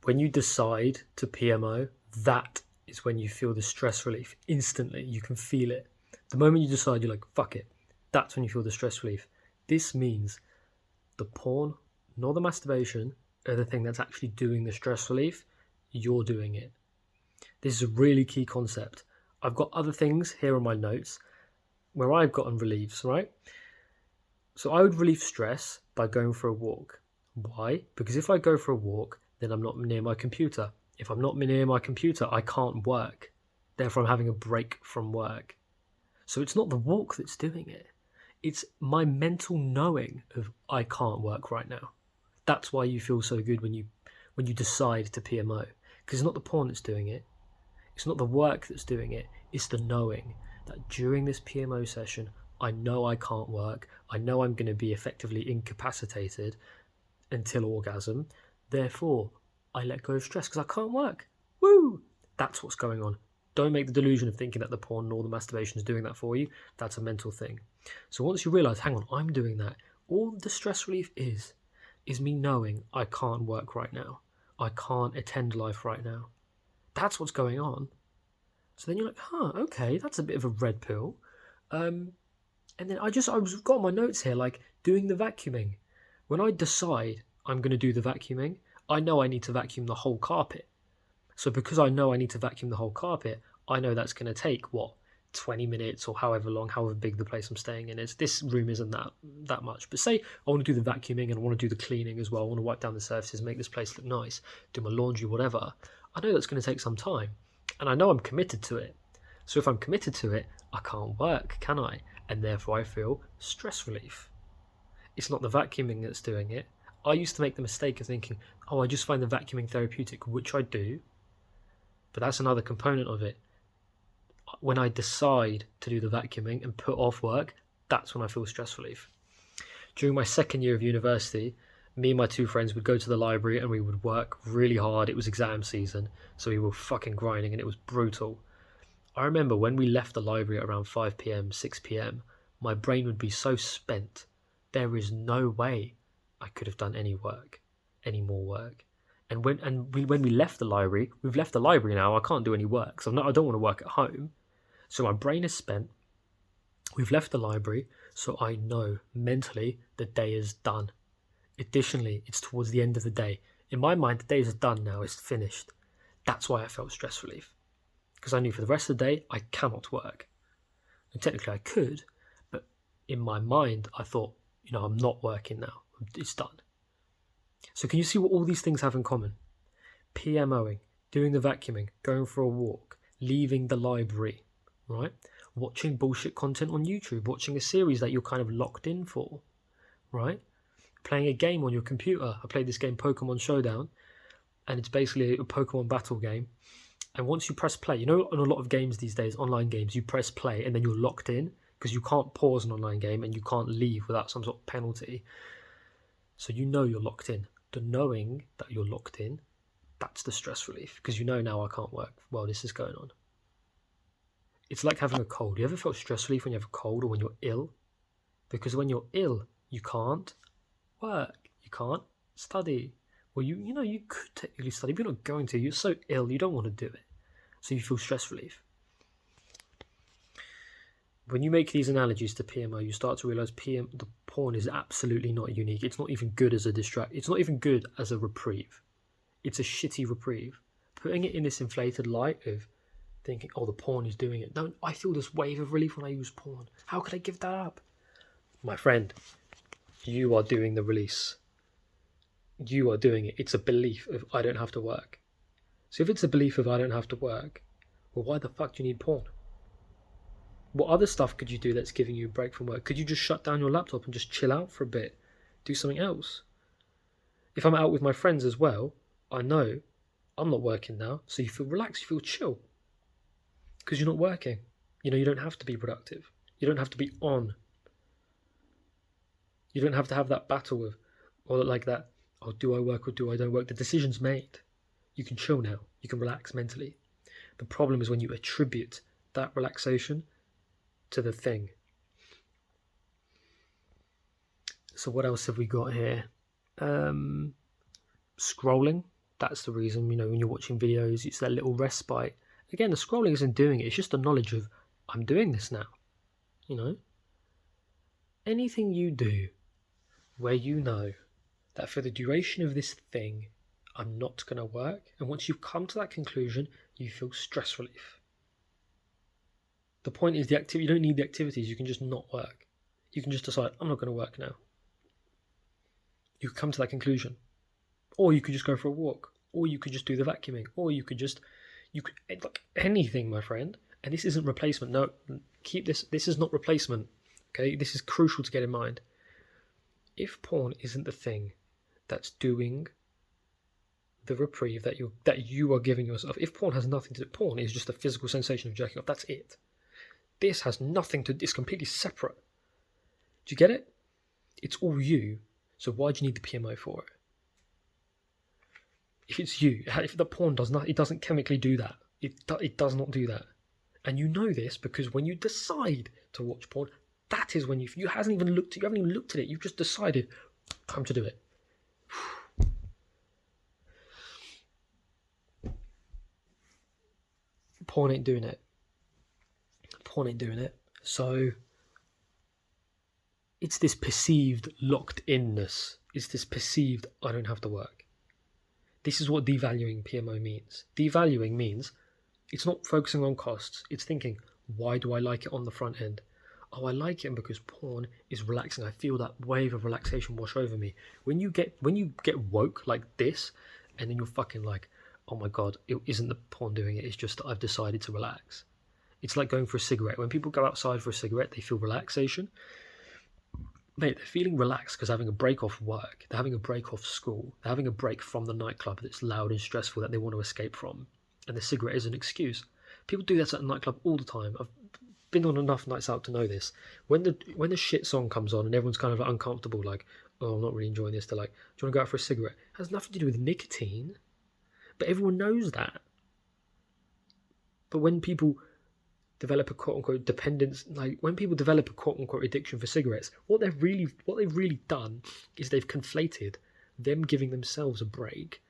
When you decide to PMO, that is when you feel the stress relief instantly. You can feel it. The moment you decide, you're like, fuck it. That's when you feel the stress relief. This means the porn nor the masturbation are the thing that's actually doing the stress relief. You're doing it. This is a really key concept. I've got other things here on my notes where I've gotten reliefs, right? So I would relieve stress by going for a walk. Why? Because if I go for a walk, then I'm not near my computer. If I'm not near my computer, I can't work. Therefore, I'm having a break from work. So it's not the walk that's doing it. It's my mental knowing of I can't work right now. That's why you feel so good when you decide to PMO. Because it's not the porn that's doing it. It's not the work that's doing it. It's the knowing that during this PMO session, I know I can't work. I know I'm going to be effectively incapacitated until orgasm. Therefore, I let go of stress because I can't work. Woo! That's what's going on. Don't make the delusion of thinking that the porn or the masturbation is doing that for you. That's a mental thing. So once you realise, hang on, I'm doing that, all the stress relief is me knowing I can't work right now. I can't attend life right now. That's what's going on. So then you're like, okay, that's a bit of a red pill. And then I've got my notes here, like doing the vacuuming. When I decide I'm going to do the vacuuming, I know I need to vacuum the whole carpet. So because I know I need to vacuum the whole carpet, I know that's going to take, 20 minutes or however long, however big the place I'm staying in is. This room isn't that much. But say I want to do the vacuuming and I want to do the cleaning as well. I want to wipe down the surfaces, make this place look nice, do my laundry, whatever. I know that's going to take some time. And I know I'm committed to it. So if I'm committed to it, I can't work, can I? And therefore I feel stress relief. It's not the vacuuming that's doing it. I used to make the mistake of thinking, I just find the vacuuming therapeutic, which I do. But that's another component of it. When I decide to do the vacuuming and put off work, that's when I feel stress relief. During my second year of university, me and my two friends would go to the library and we would work really hard. It was exam season, so we were fucking grinding and it was brutal. I remember when we left the library at around 5 p.m, 6 p.m, my brain would be so spent. There is no way I could have done any more work. And when we left the library, we've left the library now, I can't do any work, so I don't want to work at home. So my brain is spent. We've left the library, so I know mentally the day is done. Additionally, it's towards the end of the day. In my mind, the day is done now, it's finished. That's why I felt stress relief. Because I knew for the rest of the day, I cannot work. And technically I could, but in my mind, I thought, I'm not working now. It's done. So can you see what all these things have in common? PMOing, doing the vacuuming, going for a walk, leaving the library, right? Watching bullshit content on YouTube, watching a series that you're kind of locked in for, right? Playing a game on your computer. I played this game, Pokemon Showdown, and it's basically a Pokemon battle game. And once you press play, on a lot of games these days, online games, you press play and then you're locked in because you can't pause an online game and you can't leave without some sort of penalty. So you're locked in. The knowing that you're locked in, that's the stress relief because now I can't work while this is going on. It's like having a cold. You ever felt stress relief when you have a cold or when you're ill? Because when you're ill, you can't work. You can't study. Well, you could technically study, but you're not going to. You're so ill, you don't want to do it. So you feel stress relief. When you make these analogies to PMO, you start to realize the porn is absolutely not unique. It's not even good as a distract. It's not even good as a reprieve. It's a shitty reprieve. Putting it in this inflated light of thinking, the porn is doing it. No, I feel this wave of relief when I use porn. How could I give that up? My friend, you are doing the release. You are doing it. It's a belief of I don't have to work. So if it's a belief of I don't have to work, well, why the fuck do you need porn? What other stuff could you do that's giving you a break from work? Could you just shut down your laptop and just chill out for a bit? Do something else? If I'm out with my friends as well, I know I'm not working now, so you feel relaxed, you feel chill. Because you're not working. You don't have to be productive. You don't have to be on. You don't have to have that battle of, or like that, do I work or do I don't work? The decision's made. You can chill now. You can relax mentally. The problem is when you attribute that relaxation to the thing. So what else have we got here? Scrolling. That's the reason, when you're watching videos, it's that little respite. Again, the scrolling isn't doing it. It's just the knowledge of, I'm doing this now. Anything you do where you know that for the duration of this thing, I'm not going to work. And once you've come to that conclusion, you feel stress relief. The point is you don't need the activities. You can just not work. You can just decide, I'm not going to work now. You come to that conclusion. Or you could just go for a walk. Or you could just do the vacuuming. Or you could look, anything, my friend. And this isn't replacement. No, keep this. This is not replacement. Okay, this is crucial to get in mind. If porn isn't the thing that's doing the reprieve that you are giving yourself, if porn has nothing to do, porn is just a physical sensation of jerking off. That's it. This has nothing to. It's completely separate. Do you get it? It's all you. So why do you need the PMO for it? If it's you, if the porn does not, it doesn't chemically do that. It does not do that. And you know this because when you decide to watch porn, that is when you haven't even looked at it. You've just decided, time to do it. Porn ain't doing it. So it's this perceived locked inness. It's this perceived, I don't have to work. This is what devaluing PMO means. Devaluing means it's not focusing on costs. It's thinking, why do I like it on the front end? Oh, I like it because porn is relaxing. I feel that wave of relaxation wash over me. When you get woke like this, and then you're fucking like, oh my God, it isn't the porn doing it. It's just that I've decided to relax. It's like going for a cigarette. When people go outside for a cigarette, they feel relaxation. Mate, they're feeling relaxed because they're having a break off work. They're having a break off school. They're having a break from the nightclub that's loud and stressful that they want to escape from. And the cigarette is an excuse. People do that at a nightclub all the time. I've been on enough nights out to know this. When the shit song comes on and everyone's kind of like uncomfortable, like, oh, I'm not really enjoying this, they're like, do you want to go out for a cigarette? It has nothing to do with nicotine. But everyone knows that. But when people develop a quote-unquote dependence, like when people develop a quote-unquote addiction for cigarettes, what they've really done is they've conflated them giving themselves a break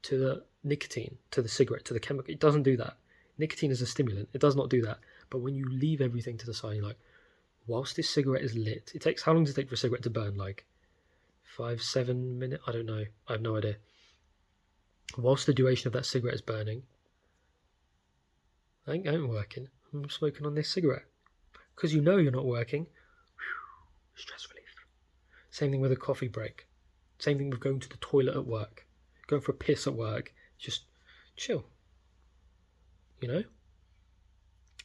to the nicotine, to the cigarette, to the chemical. It doesn't do that. Nicotine is a stimulant. It does not do that. But when you leave everything to the side, you're like, whilst this cigarette is lit, it takes, how long does it take for a cigarette to burn? Like 5-7 minutes? I don't know. I have no idea. Whilst the duration of that cigarette is burning, I ain't working. I'm smoking on this cigarette. Because you know you're not working. Stress relief. Same thing with a coffee break. Same thing with going to the toilet at work. Going for a piss at work. Just chill.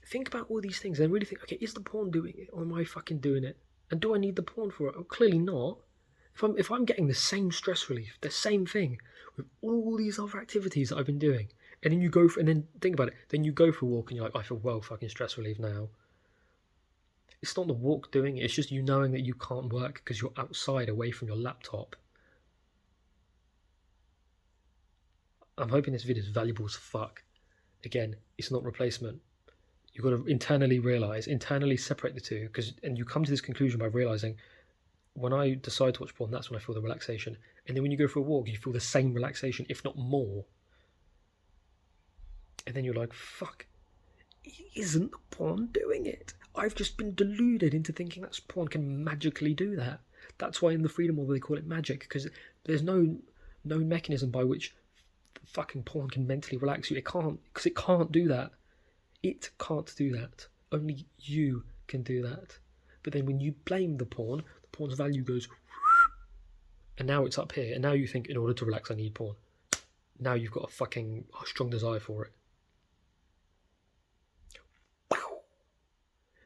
Think about all these things and really think, okay, is the porn doing it or am I fucking doing it? And do I need the porn for it? Oh, clearly not. If I'm getting the same stress relief, the same thing with all these other activities that I've been doing, and then and then think about it, then you go for a walk and you're like, I feel well fucking stress relief now. It's not the walk doing it, it's just you knowing that you can't work because you're outside away from your laptop. I'm hoping this video is valuable as fuck. Again, it's not replacement. You've got to internally separate the two, and you come to this conclusion by realising, when I decide to watch porn, that's when I feel the relaxation. And then when you go for a walk, you feel the same relaxation, if not more. And then you're like, fuck, isn't the porn doing it? I've just been deluded into thinking that porn can magically do that. That's why in the freedom model they call it magic, because there's no mechanism by which fucking porn can mentally relax you. It can't, because it can't do that. It can't do that. Only you can do that. But then when you blame the porn's value goes, and now it's up here, and now you think, in order to relax, I need porn. Now you've got a fucking strong desire for it.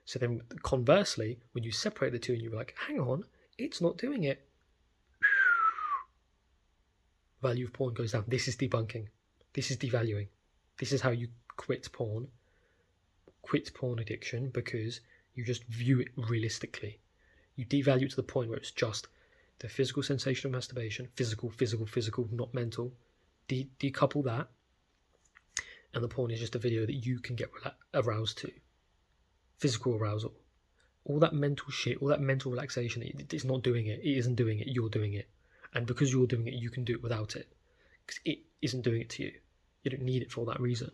So then, conversely, when you separate the two and you're like, hang on, it's not doing it. Value of porn goes down. This is debunking. This is devaluing. This is how you quit porn. Quit porn addiction, because you just view it realistically. You devalue it to the point where it's just the physical sensation of masturbation, physical, not mental. Decouple that, and the porn is just a video that you can get aroused to. Physical arousal. All that mental shit, all that mental relaxation, it's not doing it. It isn't doing it. You're doing it. And because you're doing it, you can do it without it. because it isn't doing it to you. You don't need it for that reason.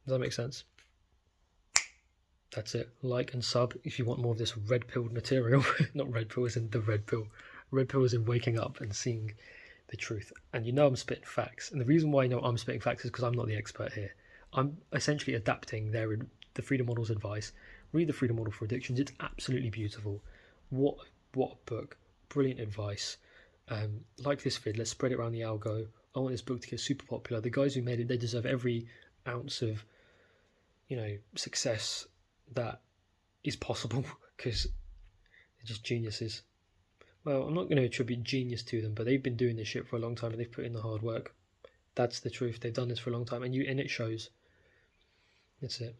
Does that make sense? That's it. Like and sub if you want more of this red-pilled material. Not red pill as in the red pill. Red pill is in waking up and seeing the truth. And you know I'm spitting facts. And the reason why I know I'm spitting facts is because I'm not the expert here. I'm essentially adapting the Freedom Model's advice. Read the Freedom Model for Addictions. It's absolutely beautiful. What a book. Brilliant advice. Like this vid, let's spread it around the algo. I want this book to get super popular. The guys who made it, they deserve every ounce of, success that is possible, because they're just geniuses. Well, I'm not going to attribute genius to them, but they've been doing this shit for a long time and they've put in the hard work. That's the truth. They've done this for a long time, and it shows. That's it.